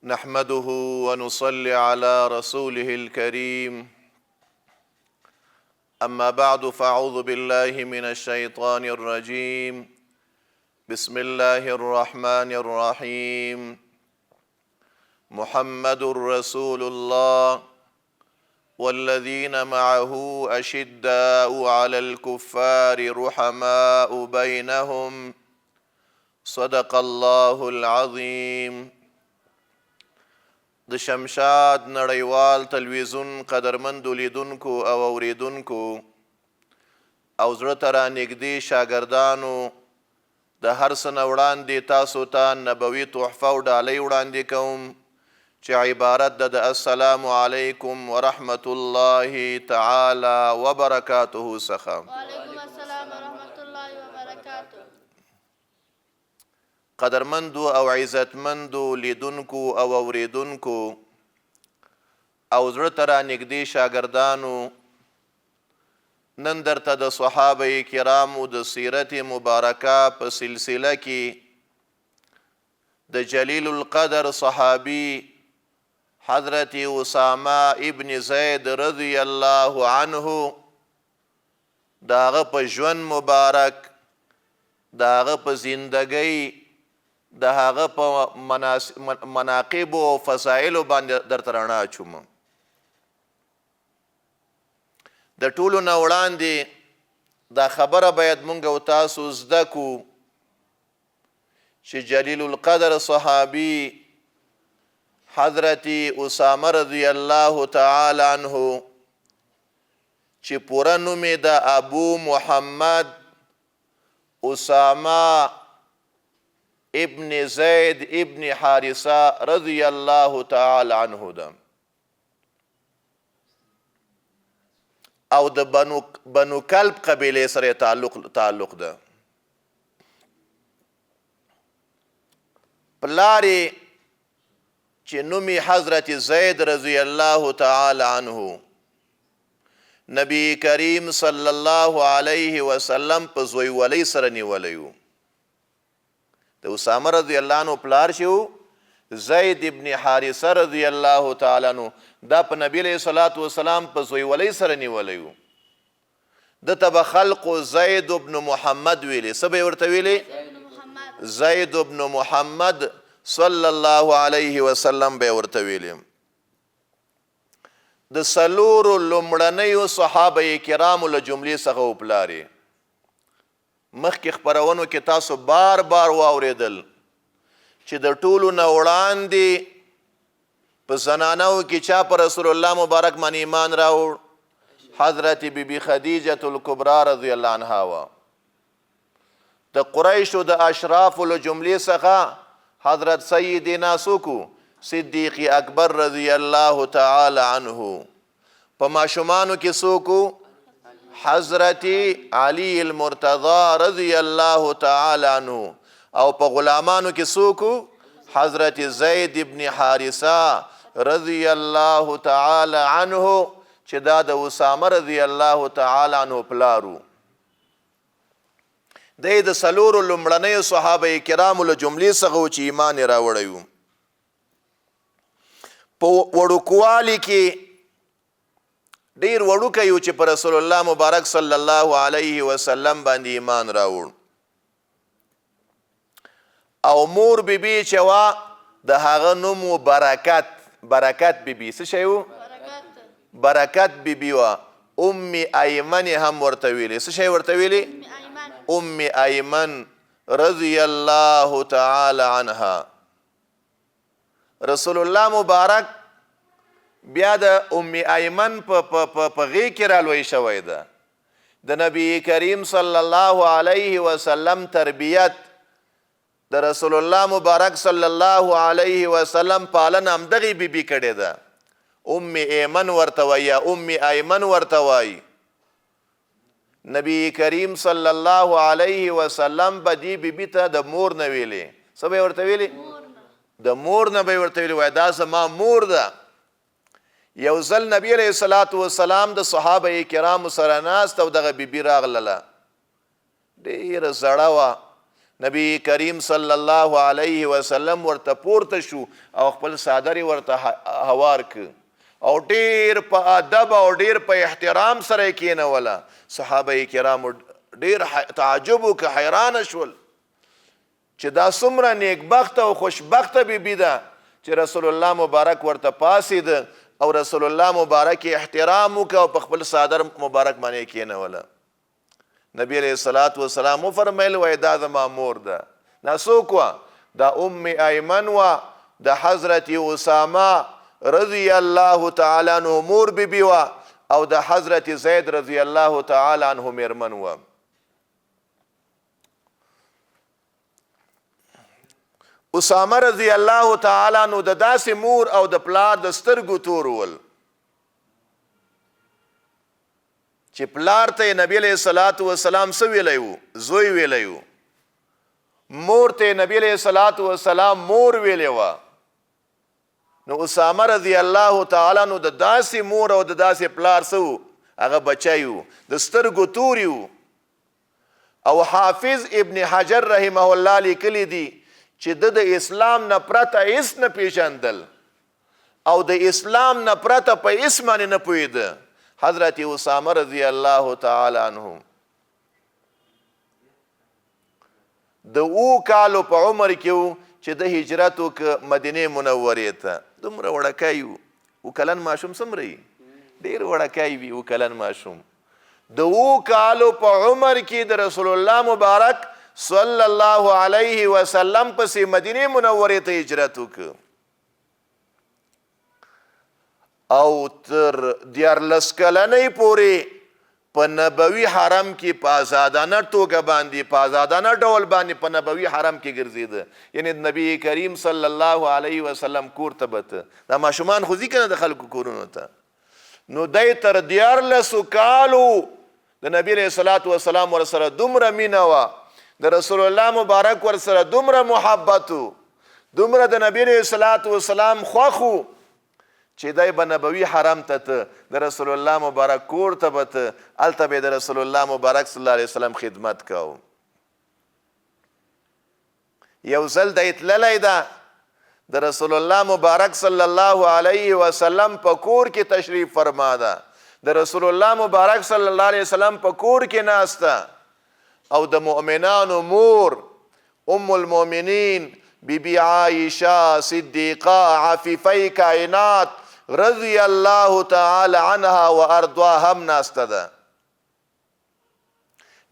نحمده ونصلي على رسوله الكريم أما بعد فأعوذ بالله من الشيطان الرجيم بسم الله الرحمن الرحيم محمد رسول الله والذين معه أشداء على الكفار رحماء بينهم صدق الله العظيم. د شمشاد نړیوال تلویزیون قدرمندو لیدونکو او اوریدونکو او زړه ته رانږدې شاګردانو د هر څه نه وړاندې تاسو ته نبوي تحفه او ډالۍ وړاندې کوم چې عبارت ده د السلام علیکم ورحمة الله تعالی وبرکاته څخه. وعلیکم السلام ورحمة الله وبرکاته. قدرمندو او عزتمندو لیدونکو او اوریدونکو او زړه ته رانږدې شاګردانو، نن درته د صحابه کرامو د سیرت مبارکه په سلسله کې د جلیل القدر صحابي حضرت اسامه ابن زید رضی الله عنه د هغه په ژوند مبارک، د هغه په زندګۍ، د هغه په مناقب او فضایلو باندې درته رڼا اچوم. د ټولو نه وړاندې دا خبره باید موږ او تاسو زده کو چې جلیل القدر صحابي حضرت اسامه رضی الله تعالی عنه چې پوره نوم یې د ابو محمد اسامه ابن زید ابن حارثه رضی الله تعالی عنه ده، او د بنو کلب قبیله سره تعلق ده. پلاری چې نومي حضرت زید رضی الله تعالی عنه نبی کریم صلی الله علیه وسلم په زوی ولی سره نیولی و. د اسامه رضی الله عنه پلار چې زید ابن حارثه رضی الله تعالی عنه دا په نبی علیه الصلاة والسلام په زوی ولی سره نیولی و. دته به خلقو زید ابن محمد ویلی. څه به یې ورته ویلی؟ زید ابن محمد صلی الله علیه وسلم به یې ورته ویلی. د څلورو لومړنیو صحابه کرامو له جملې څخه و پلار یې. مخکې خپرونو کې تاسو بار بار واورېدل چې د ټولو نه وړاندې په زنانو کې چا په رسول الله مبارک باندې ایمان راوړ؟ حضرت بیبي خدیجة الکبرا رضی الله عنها وه. د قریشو د اشرافو له جملې څخه حضرت سیدنا څوک و؟ صدیق اکبر رضی الله تعالی عنه. په ماشومانو کې څوک و؟ حضرت علی المرتضی رضی الله تعالی عنه. او په غلامانو کې څوک؟ حضرت زید ابن حارثه رضی الله تعالی عنه چې دا د اسامه رضی الله تعالی عنه پلارو. دی د څلورو لومړنیو صحابه کرامو له جملې څخه و چې ایمان یې راوړی و. په وړوکوالي کې ډیر وړوکی و چې په رسول الله مبارک صلی الله علیه وسلم باندې ایمان راوړ. او مور بیبي چې وه د هغه نوم و برکت. برکت بیبي. څه شی و؟ برکت بیبي وه. ام ایمن هم ورته ویلې. څه شی ورته ویلې؟ ام ایمن رضی الله تعالی عنها. رسول الله مبارک بیا د ام ایمن په غیږ کې رالوی شوی ده. د نبی کریم صلی الله علیه وسلم تربیت، د رسول الله مبارک صلی الله علیه وسلم پالنه همدغې بیبي کړې ده. ام ایمن ورته وایي یا ام ایمن ورته وایي. نبی کریم صلی الله علیه وسلم به دې بیبي ته د مور نه ویلې. څه به یې ورته ویلې؟ د مور نه به یې ورته ویلې، وایي دا زما مور ده. یو ځل نبی علیه الصلاة والسلام د صحابه کرامو سره ناست او دغه بیبي راغلله. ډېره زړه وه، نبی کریم صلی الله علیه وسلم ورته پورته شو او خپل صادر ورته هوار ک او ډیر په ادب او ډیر په احترام سره کېنوله. صحابه کرام ډیر تعجب وکړ، حیران شول چې دا څومره نیکبخته او خوشبخته بیبي ده چې رسول الله مبارک ورته پاسید او رسول الله مبارک احترام وکړ او په خپل صادر مبارک باندې کېنوله. نبی علیہ الصلوۃ والسلام وفرمایل وای دا زما مور ده. دا څوک وه؟ دا ام ایمن وه، د حضرت اسامه رضی الله تعالی عنه مور بیبي وه او د حضرت زید رضی الله تعالی عنه میرمن وه. اسامه رضی الله تعالی عنه د داسې مور او د پلار د سترګو تور ول چې پلار ته نبی علیہ الصلوۃ والسلام څه ویلی و؟ زوی ویلی و. مور ته نبی علیہ الصلوۃ والسلام مور ویلی وه. نو اسامه رضی الله تعالی عنه د داسې مور او د داسې پلار څه و؟ هغه بچی و، د سترګو توري و. او حافظ ابن حجر رحمه الله لیکلی دی چې د اسلام نه پرته هیڅ نه پیژندل او د اسلام نه پرته په هیڅ باندې نه پوهېده. حضرت اسامه رضی الله تعالی عنه د 7 کالو په عمر کې و چې د هجرت وکړه مدینې منورې ته. دومره وړکی و، 7 کلن ماشوم څومره وي؟ ډېر وړکی وي 7 کلن ماشوم. د 7 کالو په عمر کې د رسول الله مبارک صلی الله علیه وسلم پسې مدینې منورې ته هجرت وکړه او تر 14 کلنۍ پورې په نبوي حرم کې په آزادانه توګه باندې په آزادانه ډول باندې په نبوي حرم کې ګرځېده. یعنی نبی کریم صلی الله علیه وسلم کور ته بته. دا ماشومان خو ځي که نه د خلکو کورونو ته. نو دی تر 14 کالو د نبی علیه الصلاۃ والسلام ورسره دومره مینه وه، د رسول الله مبارک ورسره دومره محبت و، دومره د نبی علیه الصلاۃ والسلام خوښ و چې دی به نبوي حرم ته ته د رسول الله مبارک کور ته به ته هلته به د رسول الله مبارک صلی الله علیه وسلم خدمت کو. یو ځل دی تللی ده د رسول الله مبارک صلی الله علیه وسلم په کور کې تشریف فرما ده. د رسول الله مبارک صلی الله علیه وسلم په کور کې ناسته او د مؤمنانو مور ام المؤمنین بی بی عائشہ صدیقہ عفیفی کائنات رضی الله تعالی عنها و ارضاها هم ناسته ده.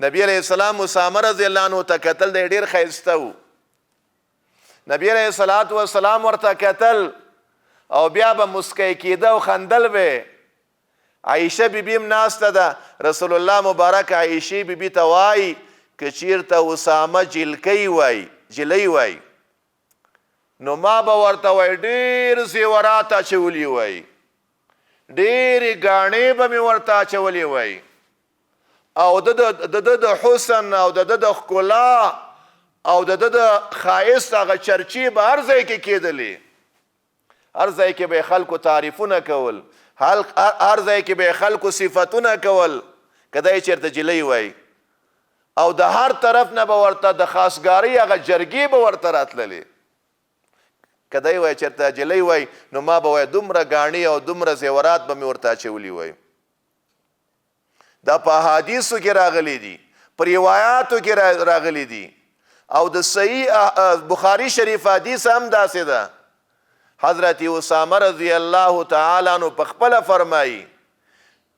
نبی علیہ السلام اسامه رضی الله عنه ته کتل دی ډېر ښایسته و. نبی علیہ الصلوۃ والسلام ورته کتل او بیا به مسکی کېده او خندل به. عایشه بیبي هم ناسته ده. رسول الله مبارک عایشې بیبي ته وایي که چیرته اسامه جلکی وای جلی وای نو ما به ورته وای ډېر زیورات اچولی وای، ډېرې ګاڼې به مې ورته اچولې وای او د د حسن او د د ښکلا او د د ښایست هغه چرچې به هر ځای کې کېدلې. هر ځای کې به یې خلکو تعریفونه کول، هر ځای کې به یې خلکو صفتونه کول که دی چېرته جلی وای او د هر طرف نه به ورته د خاصګارۍ هغه جرګې به ورته راتللې. که دی وای چېرته جلی وای نو ما به وای دومره ګاڼې او دومره زیورات به مې ورته اچولي وای. دا په احادیثو کې راغلی دي، په روایاتو کې راغلی دي او د صحیح بخاري شریف حدیث هم داسې ده. حضرت اسامه رضی الله تعالی عنه په خپله فرمایي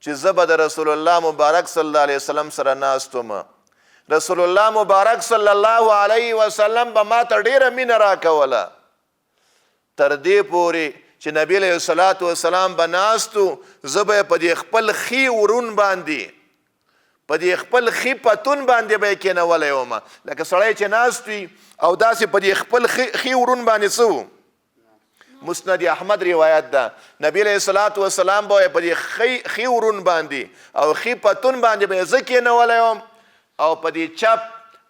چې زه به د رسول الله مبارک صلی الله علیه وسلم سره ناست وم. رسول الله مبارک صلی الله علیه وسلم به ما ته ډېره مینه راکوله تر دې پورې چې نبی علیه الصلاۃ والسلام به ناست و، زه به یې په دې خپل ښي ورون باندې په دې خپل ښي پتون باندې به یې کېنولی وم. لکه سړی چې ناست وي او داسې په دې خپل ښي ورون باندې څه و. مسند احمد روایت ده نبی علیہ الصلوۃ والسلام به په دې ښي ورون باندې او ښي پتون باندې به یې زه کېنولی وم او په دې چپ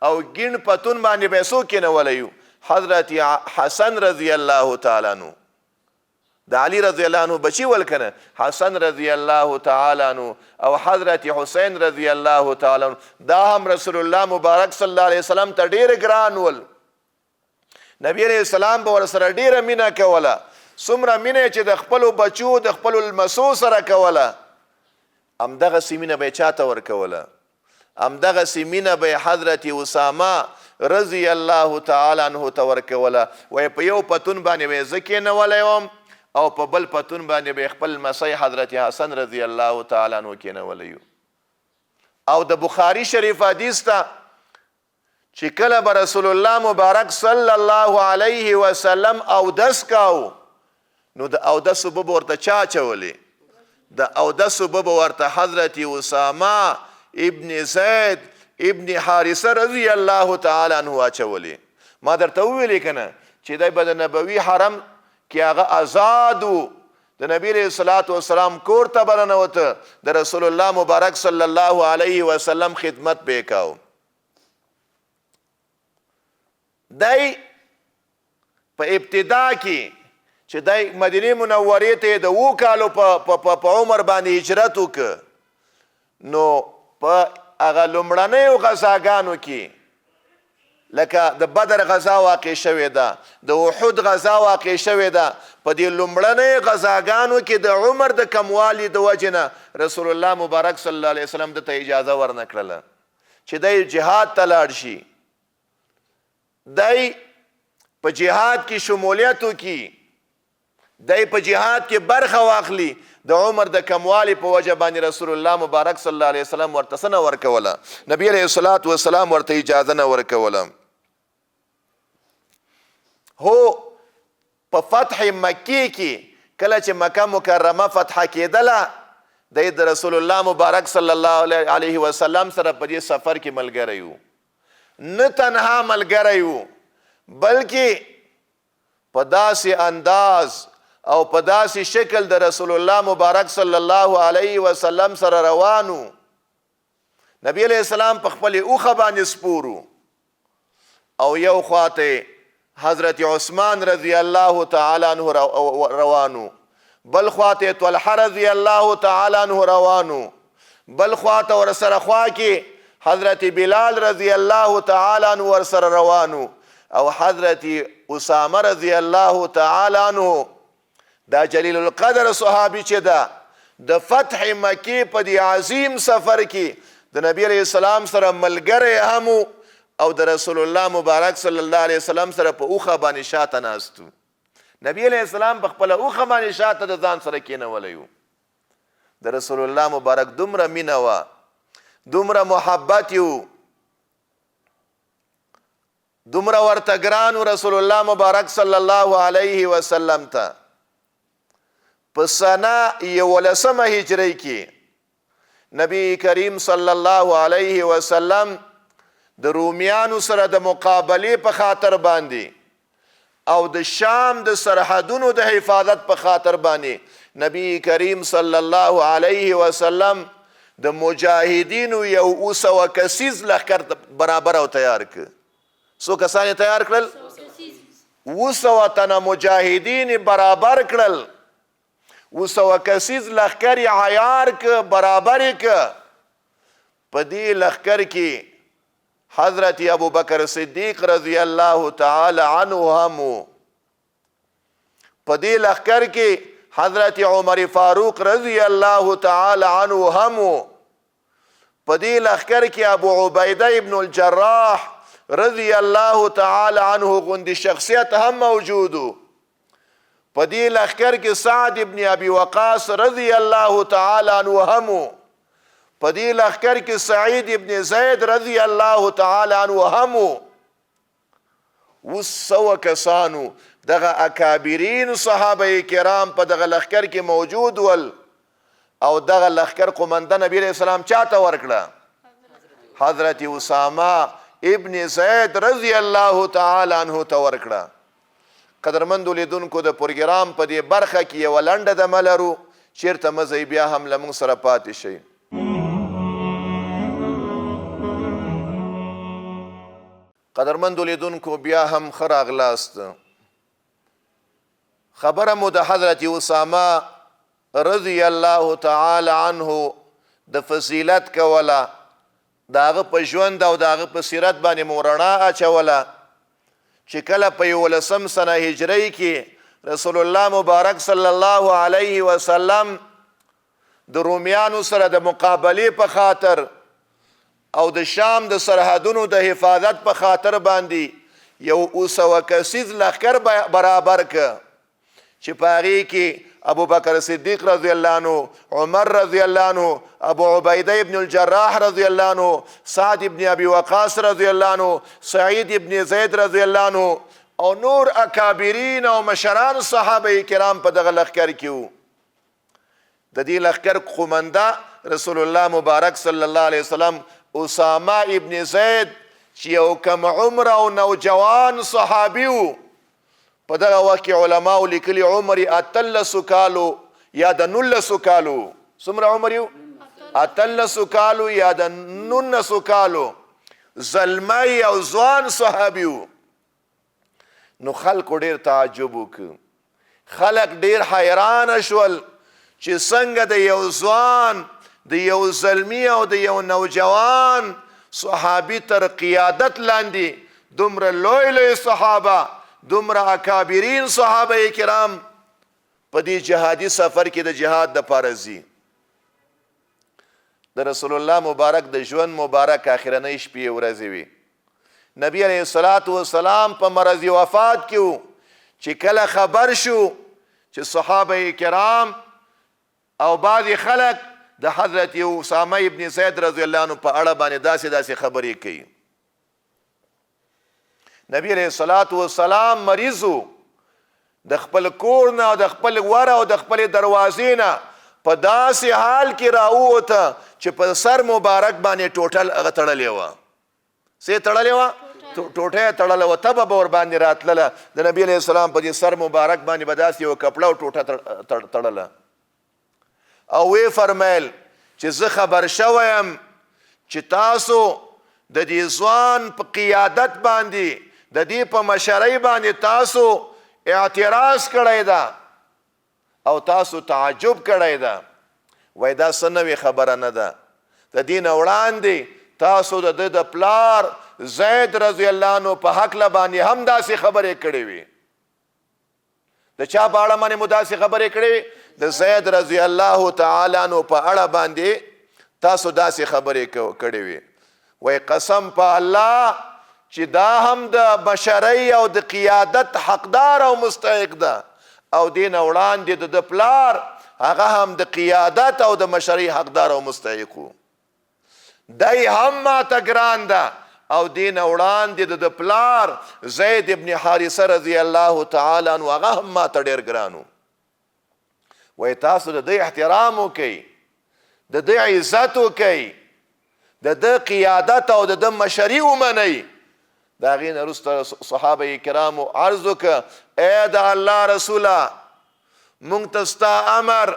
او ګیڼ پتون باندې به یې څوک کېنولی یو. حضرت حسن رضی الله تعالی عنه د علي رضی الله عنه بچی ول کنه حسن رضی الله تعالی عنه او حضرت حسین رضی الله تعالی عنه دا هم رسول الله مبارک صلی الله علیه وسلم ته ډیر ګران ول. نبی علیہ السلام به ورسره ډیره مینه کوله، څومره مینه چې د خپلو بچو د خپلو لمسو سره کوله. همدغسې مینه به یې چاته ورکوله؟ همدغسې مینه به یې حضرت اسامه رضی الله تعالی عنه ته ورکوله. وایي په یو پتون باندې به یې زه کېنولی وم او په بل پتون باندې به خپل لمسی حضرت حسن رضی الله تعالی عنه کېنولی و. او د بخاري شریف حدیث ته چې کله به رسول الله مبارک صلی الله علیه وسلم اودس کاو نو د اودس اوبه به ورته چا اچولې؟ د اودس اوبه به ورته حضرت اسامه ابن زید ابن حارثه رضی الله تعالی عنه اچولې. ما درته وویلې که نه چې دی به د نبوي حرم کې هغه آزاد و، د نبی علیه الصلاة والسلام کور ته به ننوته، د رسول الله مبارک صلی الله علیه وسلم خدمت به یې کاو. دی په ابتدا کې چې دی مدینې منورې ته د 7 کالو په عمر باندې هجرت وکړ، نو په هغه لومړنیو غزاګانو کې لکه د بدر غزا واقع شوې ده، د احد غزا واقع شوې ده، په دې لومړنیو غزاګانو کې د عمر د کموالي د وجې نه رسول الله مبارک صلی الله علیه وسلم دته اجازه ورنه کړله چې دی جهاد ته لاړ شي. دی په جهاد کې شمولیت وکړي، دی په جهاد کې برخه واخلي. د عمر د کموالي په وجه باندې رسول الله مبارک صلی الله علیه وسلم ورته څه نه ورکوله؟ نبی علیه الصلاة والسلام ورته اجازه نه ورکوله. هو په فتح مکی کې کله چې مکه مکرمه فتح کېدله، دی د رسول الله مبارک صلی الله علیه وسلم سره په دې سفر کې ملګری و. نه تنها ملګری و بلکې په داسې انداز او په داسې شکل د رسول الله مبارک صلی الله علیه وسلم سره روانو. نبی علیہ السلام په خپل اوخه باندې سپورو او یو خواته حضرت عثمان رضی الله تعالی عنه روانو، بل خواته طلحه رضی الله تعالی عنه روانو، بل خواته ورسره خوا کې حضرت بلال رضی الله تعالی عنه ورسره روانو، او حضرت اسامه رضی الله تعالی عنه دا جلیل القدر صحابي چې ده د فتح مکی په دې عظیم سفر کې د نبی علیہ السلام سره ملګری هم او د رسول الله مبارک صلی الله علیه وسلم سره په اوخه باندې شاته ناستو. نبی علیہ السلام په خپله اوخه باندې شاته د ځان سره کېنولی و. د رسول الله مبارک دومره مینه وه، دومره محبت یو، دومره ورته ګران و رسول الله مبارک صلی الله علیه وسلم ته. په سنه 11 هجری کې نبی کریم صلی الله علیه وسلم د رومیانو سره د مقابلې په خاطر باندې او د شام د سرحدونو د حفاظت په خاطر باندې نبی کریم صلی الله علیه وسلم د مجاهدینو یو 200 کسیز لښکر برابر او تیار کړ. څو کسان یې تیار کړل؟ 200 تنه مجاهدین برابر کړل، 200 کسیز لښکر یې عیار که برابر یې که. په دې لښکر کې حضرت ابو بکر صدیق رضی الله تعالی عنه هم و، په دې لښکر کې حضرت عمر فاروق رضی الله تعالی عنه هم و، په دې لښکر کې ابو عبیده ابن الجراح رضی الله تعالی عنه غوندې شخصیت هم موجود و، په دې لښکر کې سعد ابن ابي وقاص رضی الله تعالی عنه هم و، په دې لښکر کې سعید ابن زید رضی الله تعالی عنه هم و. 200 کسانو دغه اکابرین صحابه کرام په دغه لښکر کې موجود ول، او دغه لښکر قومنده نبی علیہ السلام چاته ورکړه؟ حضرت اسامه ابن زید رضی الله تعالی عنه ته ورکړه. قدرمندو لیدونکو د پروګرام په دې برخه کې یوه لنډه دمه لرو، چېرته مه ځئ، بیا هم له موږ سره پاتې شئ. قدرمندو لیدونکو بیا هم ښه راغلاست. خبره مو د حضرت اسامه رضی الله تعالی عنه د فضیلت کوله، د هغه په ژوند او د هغه په سیرت باندې مو رڼا اچوله چې کله په 11 سنه هجري کې رسول الله مبارک صلی الله علیه وسلم د رومیانو سره د مقابلې په خاطر او د شام د سرحدونو د حفاظت په خاطر باندې یو 200 کسیز لښکر برابر که چې په هغې کې ابو بکر صدیق رضی الله عنه، عمر رضی الله عنه، ابو عبیده ابن الجراح رضی الله عنه، سعد ابن ابي وقاص رضی الله عنه، سعید ابن زید رضی الله عنه او نور اکابرین او مشران صحابه کرام په دغه لښکر کې وو. د دې لښکر قومنده رسول الله مبارک صلی الله علیه وسلم اسامه ابن زید چې یو کم عمر او نوجوان صحابي وو. په دغه وخت کې علماو لیکلي عمر یې 13 کالو یا د 19 کالو. څومره عمر یو؟ 13 کالو یا د 19 کالو زلمی او ځوان صحابي وو. نو خلکو ډېر تعجب وکړ، خلک ډېر حیرانه شول چې څنګه د یو ځوان، د یو زلمی او د یو نوجوان صحابي تر قیادت لاندې دومره لوی لوی صحابه، دومره اکابرین صحابه کرام په دې جهادي سفر کې د جهاد دپاره ځي. د رسول الله مبارک د ژوند مبارک آخرنۍ شپې ورځې وي. نبی علیه الصلاة والسلام په مرض وفات کې و چې کله خبر شو چې صحابه کرام او بعضې خلک د حضرت اسامه ابن زید رضی الله عنه په اړه باندې داسې خبرې کوي. نبی علیه الصلاة والسلام مریض و، د خپل کور نه او د خپل ور او د خپل دروازې نه په داسې حال کې راووته چې په سر مبارک باندې ټوټل هغه تړلې وه. څه تړلې وه؟ ټوټه یې تړله وه، تبه به ورباندې راتلله. د نبي علیه السلام په دې سر مبارک باندې به داسې یوه کپړه او ټوټه تړله او وی فرمیل چې زه خبر شویم چې تاسو د دې ځوان په قیادت باندې، د دې په مشرۍ باندې تاسو اعتراض کړی ده او تاسو تعجب کړی ده. وای دا څه نوې خبره نه ده. د دې نه وړاندې تاسو د ده د پلار زید رضی الله عنه په هکله باندې هم داسې خبرې کړې وي. د چا په اړه باندې مو داسې خبرې کړې وي؟ د زید رضی الله تعالی عنه په اړه باندې تاسو داسې خبرې کړې وي. وای قسم په الله چې دا هم د بشرۍ او د قیادت حقدار او مستحق ده او دې نه وړاندې د پلار هغه هم د قیادت او د مشرۍ حقدار او مستحق و. دی هم ماته ګران ده او دې نه وړاندې د پلار زید ابن حارثه رضی الله تعالی عنه هغه هم ماته ډېر ګران و. وای تاسو د دې احترام وکئ، د دې عزت وکئ، د دې قیادت او د دې مشري ومنئ. د هغې نه وروسته صحابه کرامو عرض وکړه ای د الله رسوله، موږ ته ستا امر،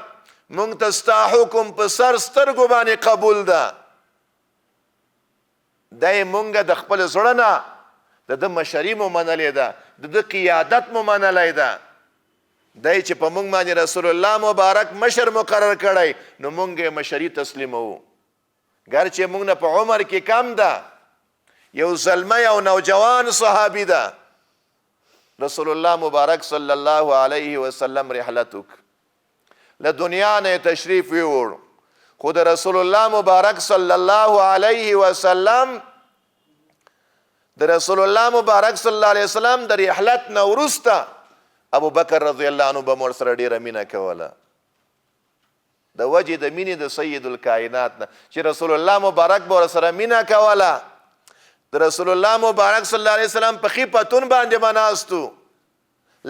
موږ ته ستا حکم په سر سترګو باندې قبول ده. دی موږ د خپل زړه نه د ده مشري مو منلې ده، د ده قیادت مو منلی ده. دی چې په موږ باندې رسول الله مبارک مشر مقرر کړی نو موږ یې مشري تسلیموو. ګرچې موږ نه په عمر کې کم ده، یو زلمی او نوجوان صحابي ده. رسول الله مبارک صلی الله علیه وسلم رحلت وکړ، له دنیا نه تشریف یووړ، خو د رسول الله مبارک صلی الله علیه وسلم د رسول الله مبارک صلی الله علیه وسلم د رحلت نه وروسته ابو بکر رضی الله عنه به ورسره ډېره مینه کوله د وجې د مینې د سید الکائنات نه چې رسول الله مبارک به ورسره مینه کوله. د رسول الله مبارک صلی الله علیه وسلم په ښي پتون باندې به ناست و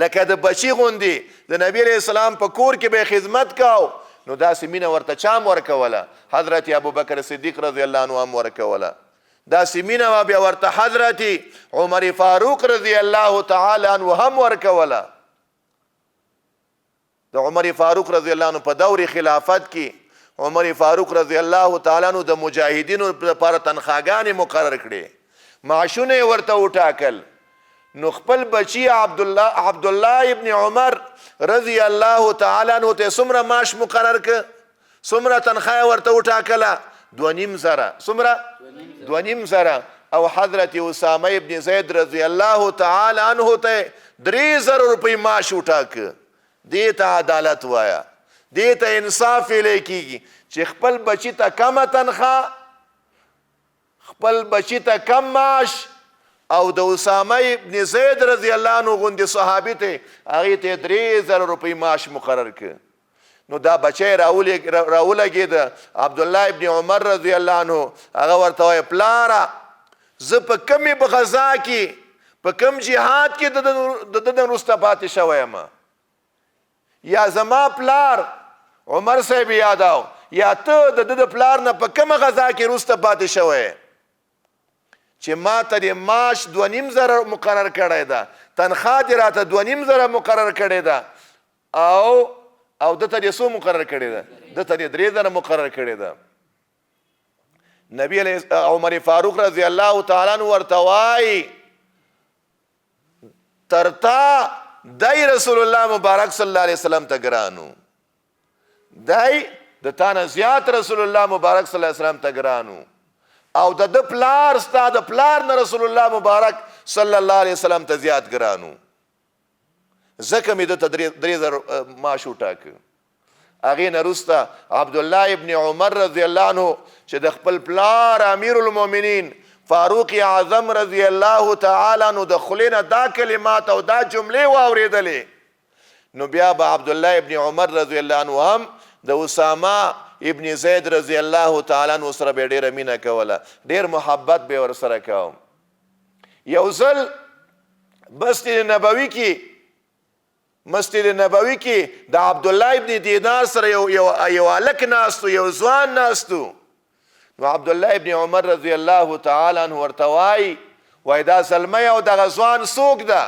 لکه د بچي غوندې. د نبي علیه السلام په کور کې به خدمت کو نو داسې مینه ورته چا هم ورکوله؟ حضرت ابوبکر صدیق رضی الله عنه هم ورکوله. داسې مینه به بیا ورته حضرت عمر فاروق رضی الله تعالی عنه هم ورکوله. د عمر فاروق رضی الله عنه په دور خلافت کې عمر فاروق رضی الله تعالی عنه د مجاهدینو لپاره تنخواګانې مقرر کړې، معاشونه یې ورته وټاکل. نو خپل بچی عبدالله ابن عمر رضی الله تعالی عنہ ته څومره معاش مقرر ک څومره تنخواه ورته وټاکله 2,500 څومره 2,500 او حضرت اسامه ابن زید رضی الله تعالی عنہ ته 3,000 روپۍ معاش وټاک. دې ته عدالت وایا، دې ته انصاف ویلی کېږي چې خپل بچی ته کمه تنخواه، خپل بچی ته کم معاش، او د اسامه ابن زید رضی الله عنه غوندې صحابي ته هغې ته 3,000 روپۍ معاش مقرر کړ. نو دا بچی راولګېده عبدالله ابن عمر رضی الله عنه، هغه ورته وایي پلاره زه په کمې غذا کې په کم جهاد کې د ده نه وروسته پاتې شوی یم، یا زما پلار عمر صاحب یاداو یا ته د ده د پلار نه په کمه غذا کې وروسته پاتې شوی چې ما ته د معاش 2,500 مقرر کړی ده، تنخواه دې راته 2,500 مقرر کړې ده، او ده ته دې څو مقرر کړې ده؟ ده ته دې 3,000 مقرر کړې ده. نبی عمر فاروق رضی الله تعالی عنہ ورته وایي تر تا دی رسول الله مبارک صلی الله علیه وسلم ته ګرانو، دی د تا نه زیات رسول الله مبارک صلی الله علیه وسلم ته ګرانو، او د ده پلار ستا د پلار نه رسول الله مبارک صلی الله علیه وسلم ته زیات ګرانو، ځکه مې ده ته 3,000 معاش وټاکه. هغې نه وروسته عبدالله ابن عمر رضی الله عنه چې د خپل پلار امیر المؤمنین فاروق اعظم رضی الله تعالی عنہ د خولې نه دا کلمات او دا جملې واورېدلې، نو بیا به عبدالله ابن عمر رضی الله عنه هم د اسامه ابن زید رضی الله تعالی عنہ سره به ډېره مینه کوله، ډېر محبت به یې ورسره کوم. یو ځل مسجد نبوي کې د عبدالله ابن دینار سره یو هلک ناست و، یو ځوان ناست و. نو عبدالله ابن عمر رضی الله تعالی عنہ ورته وایي دا زلمی او دغه ځوان څوک ده؟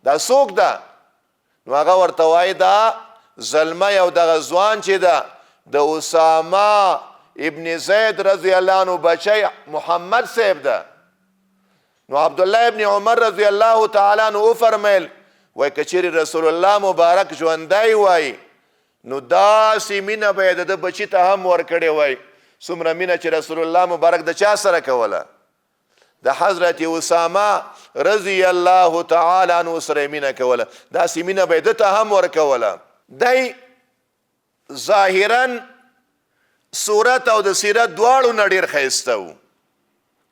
دا څوک ده؟ نو هغه ورته وایي دا زلمی او دغه ځوان چې ده د اسامه ابن زید رضی الله عنه بچی محمد صاحب ده. نو عبدالله ابن عمر رضی الله تعالی عنہ وفرمیل وایي که چیرې رسول الله مبارک ژوندی وای نو داسې مینه به یې د ده بچي ته هم ورکړې وای، څومره مینه چې رسول الله مبارک د چا سره کوله؟ د حضرت اسامه رضی الله تعالی عنه سره مینه کوله، داسې مینه به یې ده ته هم ورکوله. دی ظاهرا صورت او د سیرت دواړو نه ډېر ښایسته و.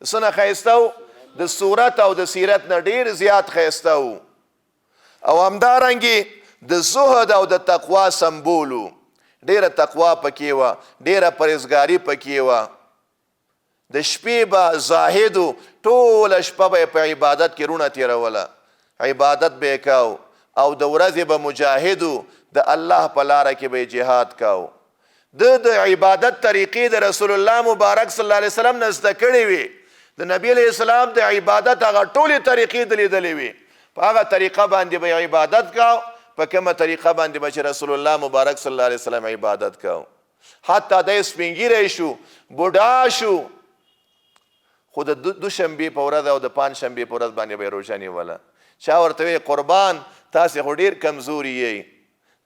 څه نه ښایسته و؟ د صورت او د سیرت نه ډېر زیات ښایسته و، او همدارنګې د زهد او د تقوا سمبول و. ډېره تقوا پکې وه، ډېره پرهیزګاري پکې وه. د شپې به زاهد و، ټوله شپه به یې په عبادت کې رونه تېروله، عبادت به یې کاو، او د ورځې به مجاهد و، د الله په لاره کې به یې جهاد کاو. د عبادت طریقې د رسول الله مبارک صلی الله علیه وسلم نه زده کړې وې. د نبی علیه السلام د عبادت هغه ټولې طریقې د لیدلې وې، په هغه طریقه باندې به یې عبادت کاو، په کومه طریقه باندې به چې رسول الله مبارک صلی الله علیه وسلم عبادت کاو. حتی دی سپین ږیری شو، بوډا شو، خو د دوشنبې په ورځ او د پنجشنبې په ورځ باندې به یې روژه نیوله. چا ورته ویې قربان تاسې خو ډېر کمزوري یئ،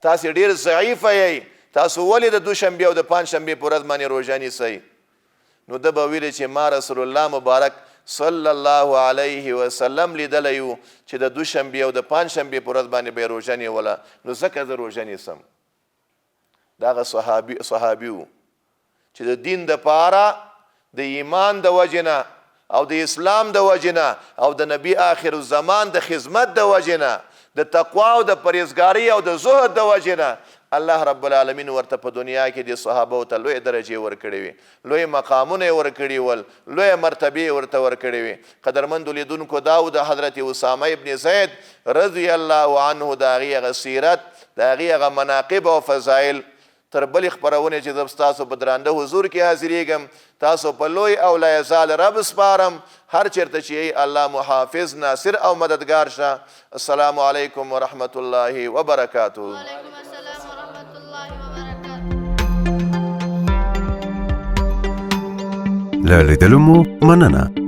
تاسې ډېر ضعیفه یئ، تاسو ولې د دوشنبې او د پنجشنبې په ورځ باندې روژه نیسئ؟ نو ده به ویلې چې ما رسول الله مبارک صلی الله علیه وسلم لیدلی و چې د دوشنبې او د پنجشنبې په ورځ باندې به یې روژه نیوله، نو ځکه زه روژه نیسم. د هغه صحابي و چې د دین دپاره د ایمان د وجې نه او د اسلام د وجې نه او د نبي آخر الزمان د خدمت د وجې نه، د تقوا او د پرهیزګارۍ او د زهد د وجې نه الله رب العالمین ورته په دنیا کې د صحابو ته لوی درجې ورکړې وې، لوی مقامونه یې ورکړي ول، لوی مرتبې ورته ورکړې وې. قدرمندو لیدونکو دا و د حضرت اسامه ابن زید رضی الله عنه د هغې هغه سیرت، د هغې هغه مناقب او فضایل. تر بلې خپرونې چې زه ستاسو په درانده حضور کې حاضرېږم، تاسو په لوی او لا یزال رب سپارم، هر چېرته چې یې الله محافظ، ناصر او مددګار شه. السلام علیکم ورحمة الله وبرکاته. وعلیکم السلام ورحمۃ اللہ وبرکاتہ. له لیدلو مو مننه.